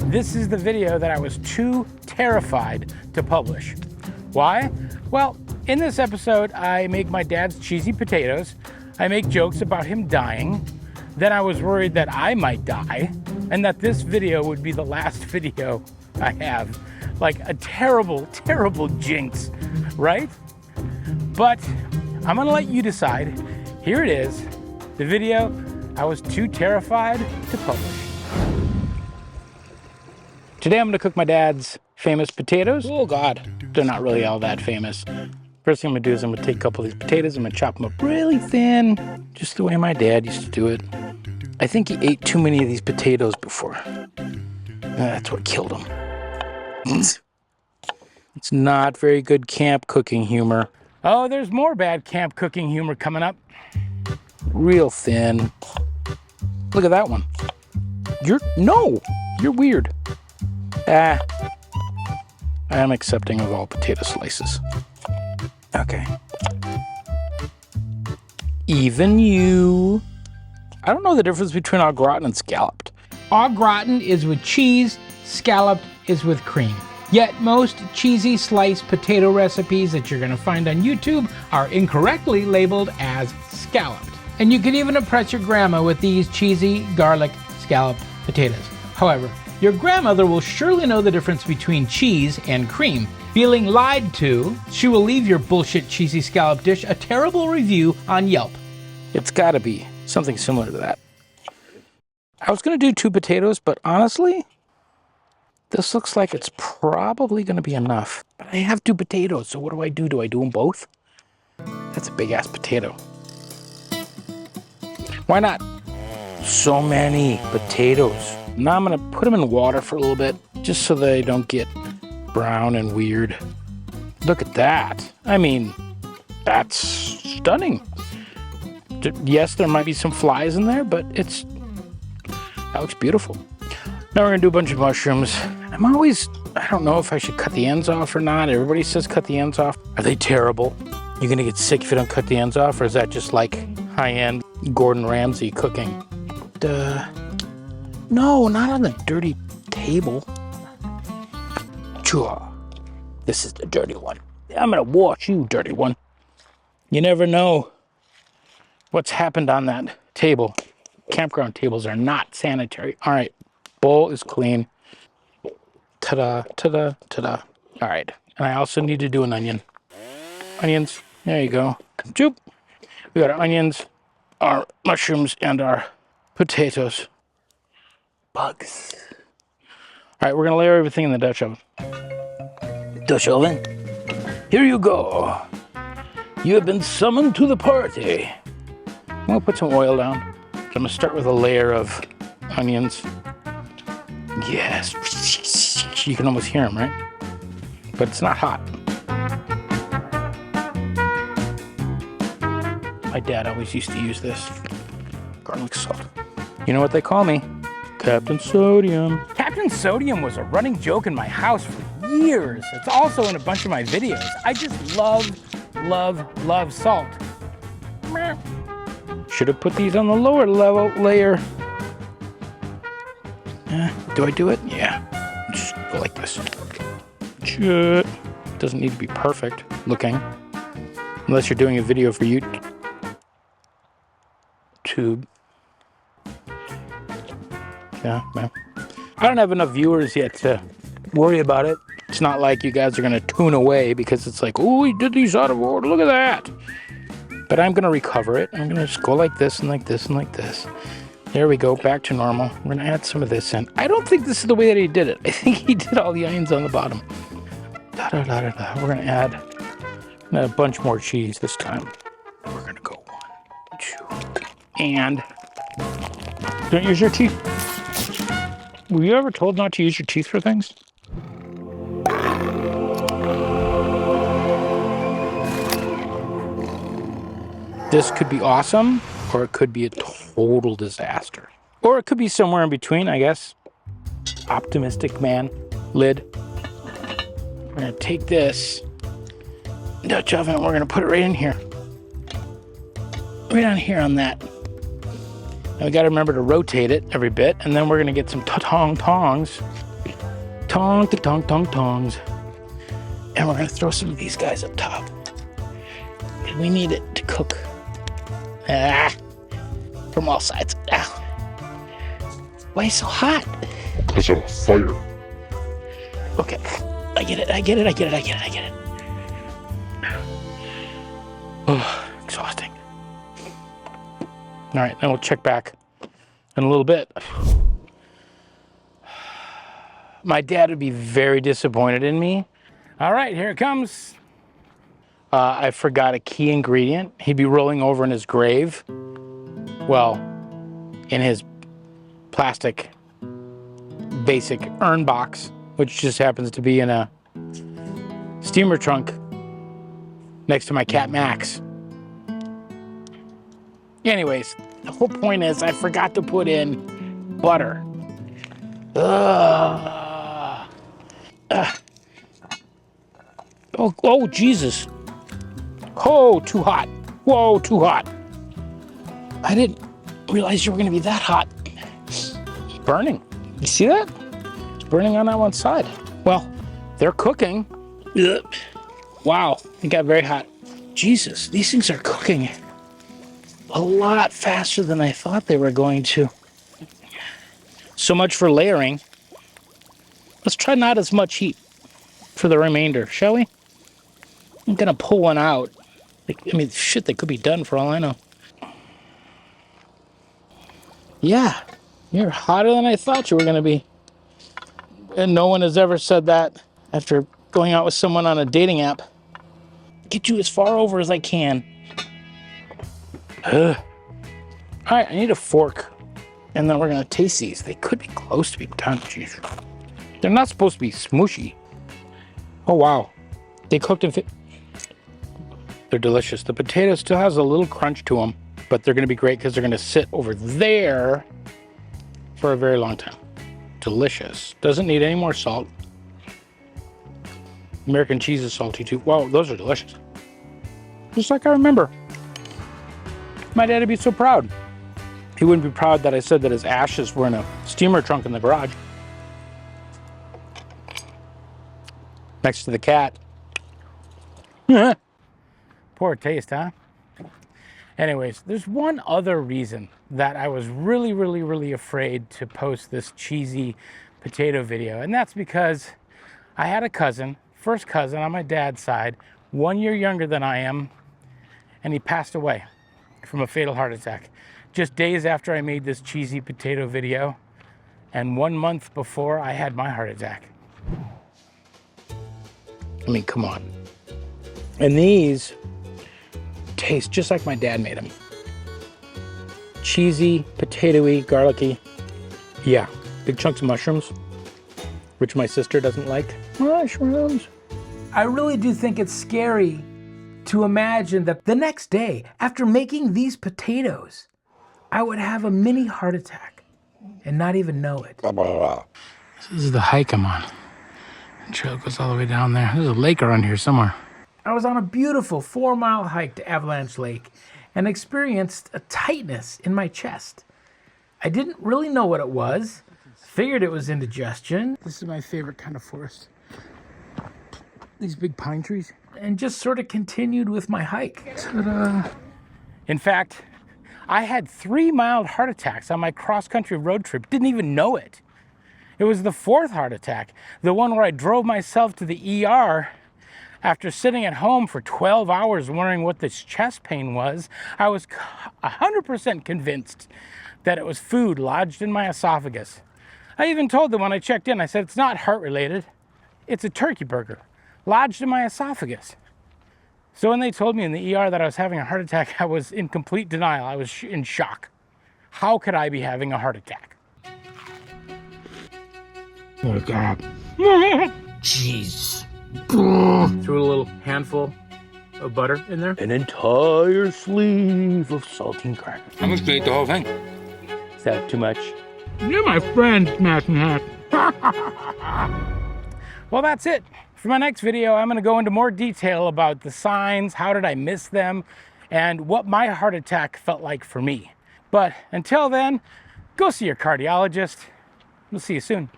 This is the video that I was too terrified to publish. Why? Well, in this episode, I make my dad's cheesy potatoes. I make jokes about him dying. Then I was worried that I might die and that this video would be the last video I have. Like a terrible, terrible jinx, right? But I'm gonna let you decide. Here it is, the video I was too terrified to publish. Today I'm gonna cook my dad's famous potatoes. Oh God, they're not really all that famous. First thing I'm gonna do is I'm gonna take a couple of these potatoes, I'm gonna chop them up really thin, just the way my dad used to do it. I think he ate too many of these potatoes before. That's what killed him. It's not very good camp cooking humor. Oh, there's more bad camp cooking humor coming up. Real thin. Look at that one. You're weird. I'm accepting of all potato slices. Okay. Even you. I don't know the difference between au gratin and scalloped. Au gratin is with cheese, scalloped is with cream. Yet most cheesy sliced potato recipes that you're gonna find on YouTube are incorrectly labeled as scalloped. And you can even impress your grandma with these cheesy, garlic, scalloped potatoes. However, your grandmother will surely know the difference between cheese and cream. Feeling lied to, she will leave your bullshit cheesy scallop dish a terrible review on Yelp. It's gotta be something similar to that. I was gonna do 2 potatoes, but honestly, this looks like it's probably gonna be enough. But I have 2 potatoes, so what do I do? Do I do them both? That's a big ass potato. Why not? So many potatoes. Now I'm gonna put them in water for a little bit, just so they don't get brown and weird. Look at that. I mean, that's stunning. Yes, there might be some flies in there, but that looks beautiful. Now we're gonna do a bunch of mushrooms. I don't know if I should cut the ends off or not. Everybody says cut the ends off. Are they terrible? You're gonna get sick if you don't cut the ends off, or is that just like high-end Gordon Ramsay cooking? No, not on the dirty table. This is the dirty one. I'm gonna wash you, dirty one. You never know what's happened on that table. Campground tables are not sanitary. All right, bowl is clean. Ta-da, ta-da, ta-da. All right, and I also need to do an onion. Onions, there you go. Choop. We got our onions, our mushrooms, and our potatoes. Bugs. All right, we're gonna layer everything in the Dutch oven. Dutch oven, here you go. You have been summoned to the party. I'm gonna put some oil down. So I'm gonna start with a layer of onions. Yes, you can almost hear them, right? But it's not hot. My dad always used to use this. Garlic salt. You know what they call me? Captain Sodium. Captain Sodium was a running joke in my house for years. It's also in a bunch of my videos. I just love salt. Should have put these on the lower layer. Do I do it? Yeah. Just go like this. Doesn't need to be perfect looking. Unless you're doing a video for YouTube. Yeah, man. I don't have enough viewers yet to worry about it. It's not like you guys are going to tune away because it's like, oh, we did these out of order. Look at that. But I'm going to recover it. I'm going to just go like this and like this and like this. There we go. Back to normal. We're going to add some of this in. I don't think this is the way that he did it. I think he did all the onions on the bottom. We're going to add a bunch more cheese this time. We're going to go 1, 2, and don't use your teeth. Were you ever told not to use your teeth for things? This could be awesome, or it could be a total disaster. Or it could be somewhere in between, I guess. Optimistic man. Lid. We're gonna take this Dutch oven and we're gonna put it right in here. Right on here on that. And we got to remember to rotate it every bit, and then we're going to get some tongs. Tongs. And we're going to throw some of these guys up top. And we need it to cook. From all sides. Why is it so hot? Because of fire. Okay. I get it. Oh, exhausting. All right, then we'll check back in a little bit. My dad would be very disappointed in me. All right, here it comes. I forgot a key ingredient. He'd be rolling over in his grave. Well, in his plastic basic urn box, which just happens to be in a steamer trunk next to my cat Max. Anyways, the whole point is I forgot to put in butter. Oh, Jesus. Oh, too hot. Whoa, too hot. I didn't realize you were going to be that hot. It's burning. You see that? It's burning on that one side. Well, they're cooking. Ugh. Wow, it got very hot. Jesus, these things are cooking a lot faster than I thought they were going to. So much for layering. Let's try not as much heat for the remainder, shall we? I'm gonna pull one out. I mean, shit, they could be done for all I know. Yeah, you're hotter than I thought you were gonna be. And no one has ever said that after going out with someone on a dating app. Get you as far over as I can. Ugh. All right, I need a fork. And then we're gonna taste these. They could be close to being done. Jeez. They're not supposed to be smooshy. Oh, wow. They cooked in... They're delicious. The potato still has a little crunch to them, but they're gonna be great because they're gonna sit over there for a very long time. Delicious. Doesn't need any more salt. American cheese is salty too. Wow, those are delicious. Just like I remember. My dad would be so proud. He wouldn't be proud that I said that his ashes were in a steamer trunk in the garage. Next to the cat. Poor taste, huh? Anyways, there's one other reason that I was really afraid to post this cheesy potato video. And that's because I had a cousin, first cousin on my dad's side, 1 year younger than I am, and he passed away from a fatal heart attack. Just days after I made this cheesy potato video, and 1 month before I had my heart attack. I mean, come on. And these taste just like my dad made them. Cheesy, potatoey, garlicky. Yeah, big chunks of mushrooms, which my sister doesn't like. Mushrooms. I really do think it's scary to imagine that the next day, after making these potatoes, I would have a mini heart attack and not even know it. This is the hike I'm on. The trail goes all the way down there. There's a lake around here somewhere. I was on a beautiful 4-mile hike to Avalanche Lake and experienced a tightness in my chest. I didn't really know what it was. Figured it was indigestion. This is my favorite kind of forest. These big pine trees. And just sort of continued with my hike. Ta-da. In fact, I had 3 mild heart attacks on my cross-country road trip. Didn't even know it. It was the 4th heart attack, the one where I drove myself to the ER after sitting at home for 12 hours wondering what this chest pain was. I was 100% convinced that it was food lodged in my esophagus. I even told them when I checked in, I said, it's not heart related. It's a turkey burger lodged in my esophagus. So when they told me in the ER that I was having a heart attack, I was in complete denial. I was in shock. How could I be having a heart attack? Oh God. Jeez. Threw a little handful of butter in there. An entire sleeve of saltine crackers. I'm just gonna eat the whole thing. Is that too much? You're my friend, Smashing Hat. Well, that's it. For my next video, I'm gonna go into more detail about the signs, how did I miss them, and what my heart attack felt like for me. But until then, go see your cardiologist. We'll see you soon.